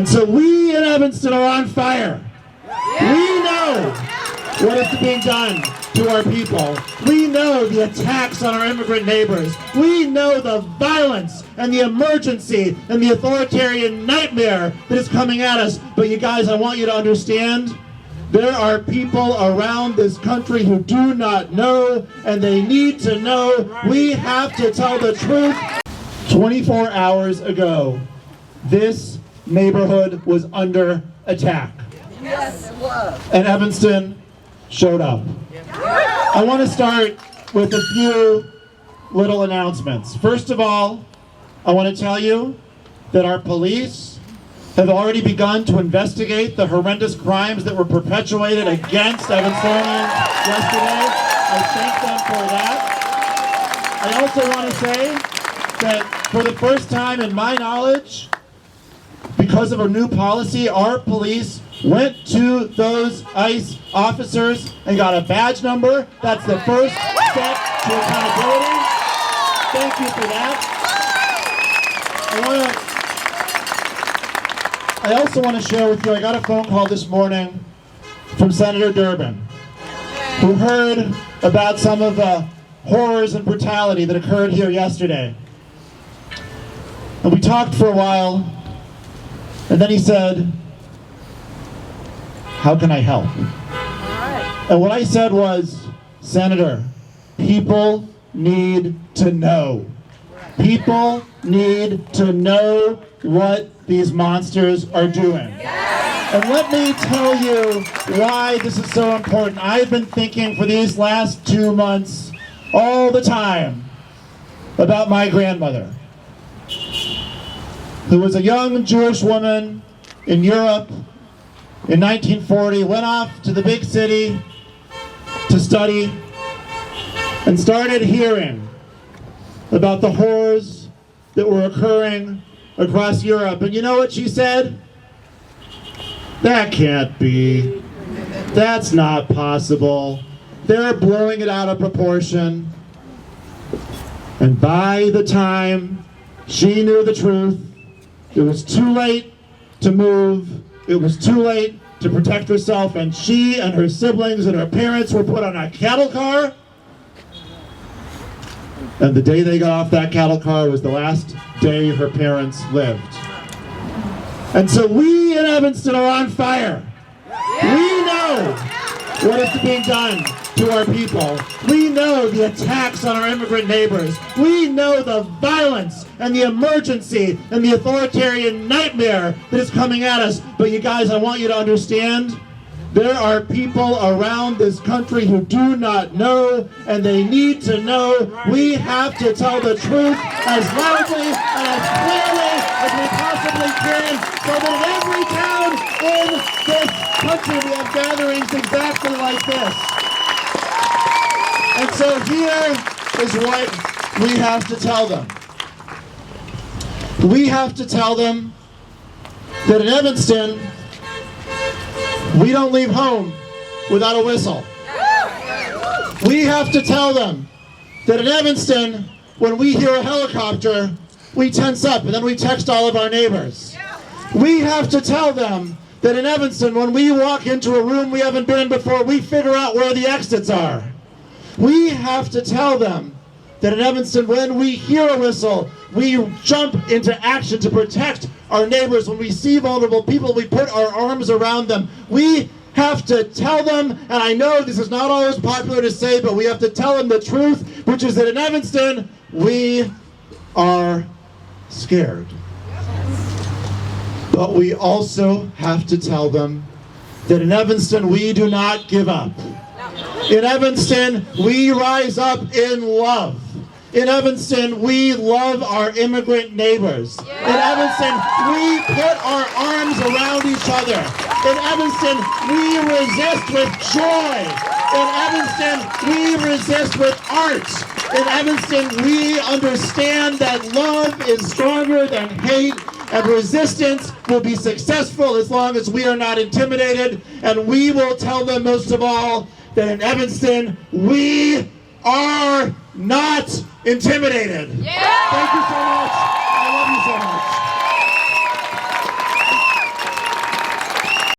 And so we in Evanston are on fire. We know what is being done to our people. We know the attacks on our immigrant neighbors. We know the violence and the emergency and the authoritarian nightmare that is coming at us. But you guys, I want you to understand, there are people around this country who do not know, and they need to know. We have to tell the truth. 24 hours ago, this neighborhood was under attack. Yes, it was. And Evanston showed up. I want to start with a few little announcements. First of all, I want to tell you that our police have already begun to investigate the horrendous crimes that were perpetuated against Evanstonians yesterday. I thank them for that. I also want to say that for the first time in my knowledge, because of a new policy, our police went to those ICE officers and got a badge number. That's the first step to accountability. Thank you for that. I also want to share with you, I got a phone call this morning from Senator Durbin, who heard about some of the horrors and brutality that occurred here yesterday. And we talked for a while, and then he said, "How can I help?" And what I said was, "Senator, people need to know. People need to know what these monsters are doing." And let me tell you why this is so important. I've been thinking for these last 2 months all the time about my grandmother, who was a young Jewish woman in Europe in 1940, went off to the big city to study, and started hearing about the horrors that were occurring across Europe. And you know what she said? "That can't be. That's not possible. They're blowing it out of proportion." And by the time she knew the truth, it was too late to move. It was too late to protect herself, and she and her siblings and her parents were put on a cattle car. And the day they got off that cattle car was the last day her parents lived. And so we in Evanston are on fire. We know what is being done to our people. We know the attacks on our immigrant neighbors. We know the violence and the emergency and the authoritarian nightmare that is coming at us. But you guys, I want you to understand, there are people around this country who do not know, and they need to know. We have to tell the truth as loudly and as clearly as we possibly can, so that in every town in this country we have gatherings exactly like this. And so here is what we have to tell them. We have to tell them that in Evanston, we don't leave home without a whistle. We have to tell them that in Evanston, when we hear a helicopter, we tense up and then we text all of our neighbors. We have to tell them that in Evanston, when we walk into a room we haven't been in before, we figure out where the exits are. We have to tell them that in Evanston, when we hear a whistle, we jump into action to protect our neighbors. When we see vulnerable people, we put our arms around them. We have to tell them, and I know this is not always popular to say, but we have to tell them the truth, which is that in Evanston, we are scared. But we also have to tell them that in Evanston, we do not give up. In Evanston, we rise up in love. In Evanston, we love our immigrant neighbors. In Evanston, we put our arms around each other. In Evanston, we resist with joy. In Evanston, we resist with art. In Evanston, we understand that love is stronger than hate, and resistance will be successful as long as we are not intimidated. And we will tell them, most of all, that in Evanston, we are not intimidated. Thank you so much.